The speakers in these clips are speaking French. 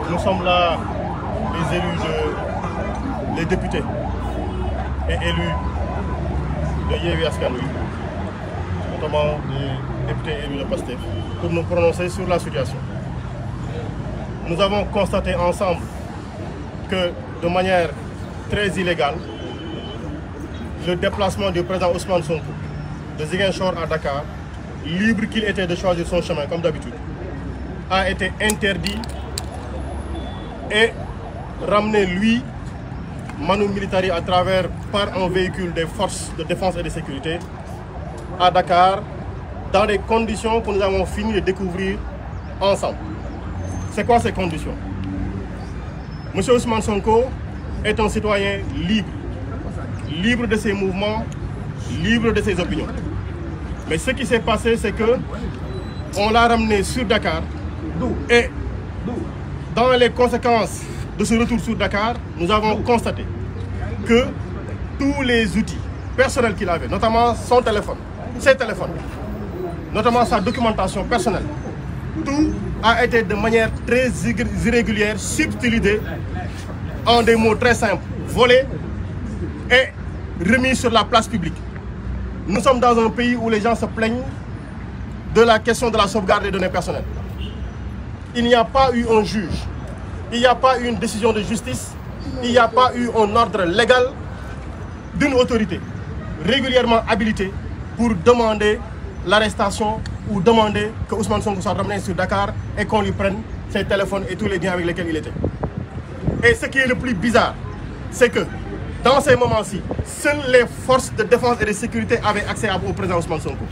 Nous sommes là, les élus, les députés et élus de Yewwi Askan Wi, notamment les députés élus de Pastef, pour nous prononcer sur la situation. Nous avons constaté ensemble que, de manière très illégale, le déplacement du président Ousmane Sonko de Ziguinchor à Dakar, libre qu'il était de choisir son chemin comme d'habitude, a été interdit et ramené, lui, Manu Militari, à travers par un véhicule des forces de défense et de sécurité à Dakar, dans des conditions que nous avons fini de découvrir ensemble. C'est quoi ces conditions? Monsieur Ousmane Sonko est un citoyen libre, libre de ses mouvements, libre de ses opinions. Mais ce qui s'est passé, c'est que on l'a ramené sur Dakar et dans les conséquences de ce retour sur Dakar, nous avons constaté que tous les outils personnels qu'il avait, notamment son téléphone, ses téléphones, notamment sa documentation personnelle, tout a été de manière très irrégulière, subtilisé, en des mots très simples, volé et remis sur la place publique. Nous sommes dans un pays où les gens se plaignent de la question de la sauvegarde des données personnelles. Il n'y a pas eu un juge, il n'y a pas eu une décision de justice, il n'y a pas eu un ordre légal d'une autorité régulièrement habilitée pour demander l'arrestation ou demander que Ousmane Sonko soit ramené sur Dakar et qu'on lui prenne ses téléphones et tous les biens avec lesquels il était. Et ce qui est le plus bizarre, c'est que dans ces moments-ci, seules les forces de défense et de sécurité avaient accès au président Ousmane Sonko.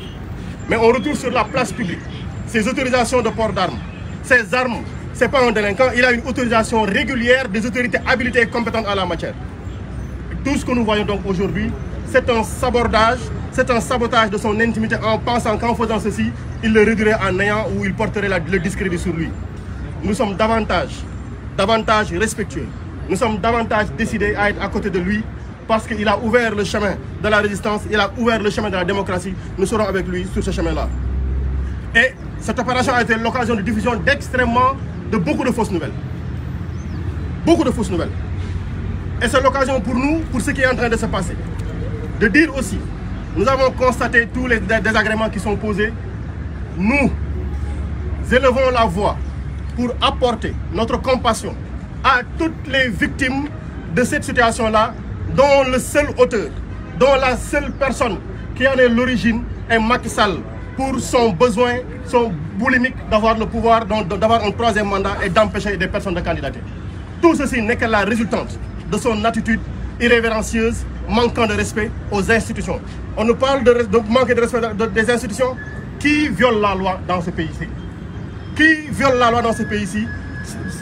Mais on retourne sur la place publique. Ses autorisations de port d'armes, ses armes, ce n'est pas un délinquant, il a une autorisation régulière des autorités habilitées et compétentes en la matière. Tout ce que nous voyons donc aujourd'hui, c'est un sabordage, c'est un sabotage de son intimité en pensant qu'en faisant ceci, il le réduirait en néant ou il porterait le discrédit sur lui. Nous sommes davantage respectueux. Nous sommes davantage décidés à être à côté de lui parce qu'il a ouvert le chemin de la résistance, il a ouvert le chemin de la démocratie. Nous serons avec lui sur ce chemin-là. Et cette opération a été l'occasion de diffusion de beaucoup de fausses nouvelles. Beaucoup de fausses nouvelles. Et c'est l'occasion pour nous, pour ce qui est en train de se passer, de dire aussi, nous avons constaté tous les désagréments qui sont posés. Nous élevons la voix pour apporter notre compassion à toutes les victimes de cette situation-là, dont le seul auteur, dont la seule personne qui en est l'origine est Macky Sall, pour son besoin, son boulimique d'avoir le pouvoir, d'avoir un troisième mandat et d'empêcher des personnes de candidater. Tout ceci n'est que la résultante de son attitude irrévérencieuse, manquant de respect aux institutions. On nous parle de manquer de respect des institutions. Qui viole la loi dans ce pays-ci? Qui viole la loi dans ce pays-ci?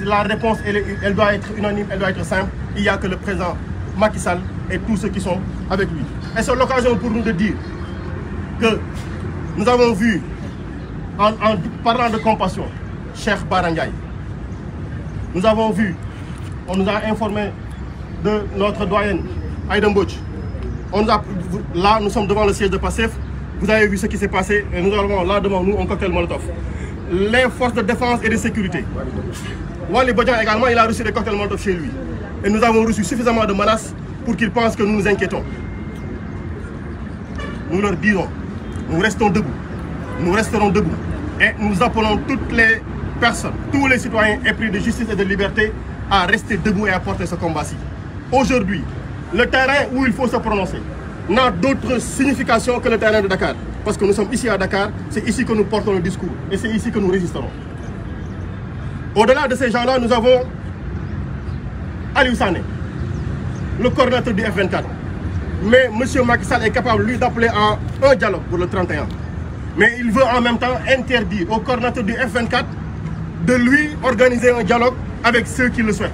La réponse, elle doit être unanime, elle doit être simple. Il n'y a que le président Macky Sall et tous ceux qui sont avec lui. Et c'est l'occasion pour nous de dire que nous avons vu, en parlant de compassion, Cheikh Bara Ndiaye. Nous avons vu, on nous a informé de notre doyenne Aïda Mbodj. Là, nous sommes devant le siège de Pastef. Vous avez vu ce qui s'est passé et nous avons là devant nous un cocktail Molotov. Les forces de défense et de sécurité. Wali Bodian également, il a reçu des cocktails Molotov chez lui. Et nous avons reçu suffisamment de menaces pour qu'ils pensent que nous nous inquiétons. Nous leur disons, nous restons debout. Nous resterons debout. Et nous appelons toutes les personnes, tous les citoyens épris de justice et de liberté à rester debout et à porter ce combat-ci. Aujourd'hui, le terrain où il faut se prononcer n'a d'autre signification que le terrain de Dakar. Parce que nous sommes ici à Dakar, c'est ici que nous portons le discours et c'est ici que nous résisterons. Au-delà de ces gens-là, nous avons Aliou Sané, le coordinateur du F24. Mais M. Macky Sall est capable, lui, d'appeler à un dialogue pour le 31. Mais il veut en même temps interdire au coordinateur du F24 de lui organiser un dialogue avec ceux qui le souhaitent.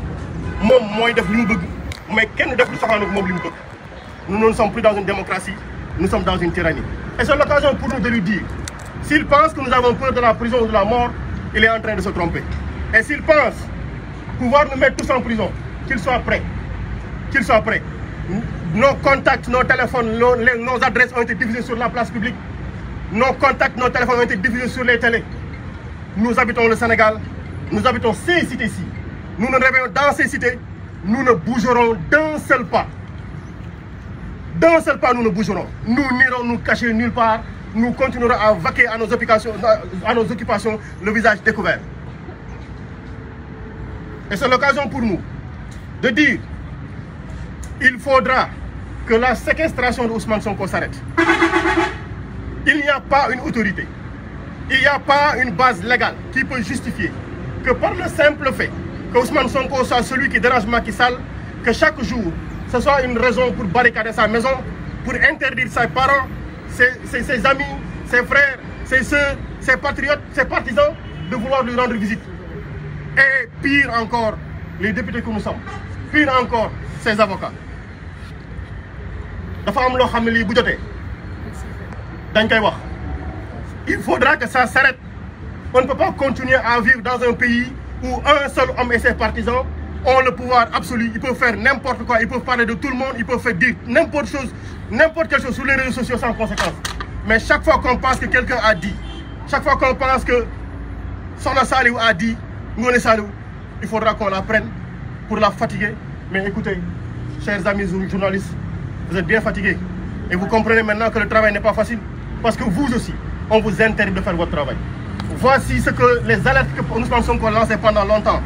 Nous ne sommes plus dans une démocratie, nous sommes dans une tyrannie. Et c'est l'occasion pour nous de lui dire, s'il pense que nous avons peur de la prison ou de la mort, il est en train de se tromper. Et s'il pense pouvoir nous mettre tous en prison, qu'il soit prêt. Qu'il soit prêt. Nos contacts, nos téléphones, nos adresses ont été diffusées sur la place publique. Nos contacts, nos téléphones ont été diffusés sur les télés. Nous habitons le Sénégal, nous habitons ces cités-ci. nous nous réveillons dans ces cités, nous ne bougerons d'un seul pas. D'un seul pas, nous ne bougerons. Nous n'irons nous cacher nulle part. Nous continuerons à vaquer à nos occupations, le visage découvert. Et c'est l'occasion pour nous de dire il faudra que la séquestration de Ousmane Sonko s'arrête. Il n'y a pas une autorité, il n'y a pas une base légale qui peut justifier que par le simple fait que Ousmane Sonko soit celui qui dérange Macky Sall, que chaque jour, ce soit une raison pour barricader sa maison, pour interdire ses parents, ses amis, ses frères, ses soeurs, ses patriotes, ses partisans de vouloir lui rendre visite. Et pire encore, les députés que nous sommes, pire encore, ses avocats. Il faudra que ça s'arrête. On ne peut pas continuer à vivre dans un pays où un seul homme et ses partisans ont le pouvoir absolu. Ils peuvent faire n'importe quoi, ils peuvent parler de tout le monde, ils peuvent faire dire n'importe quelle chose sur les réseaux sociaux sans conséquence. Mais chaque fois qu'on pense que quelqu'un a dit, chaque fois qu'on pense que Sona Saliou a dit, Ngoné Saliou, il faudra qu'on la prenne pour la fatiguer. Mais écoutez, chers amis journalistes, vous êtes bien fatigués. Et vous comprenez maintenant que le travail n'est pas facile. Parce que vous aussi, on vous interdit de faire votre travail. Voici ce que les alertes que nous pensons qu'on lançait pendant longtemps.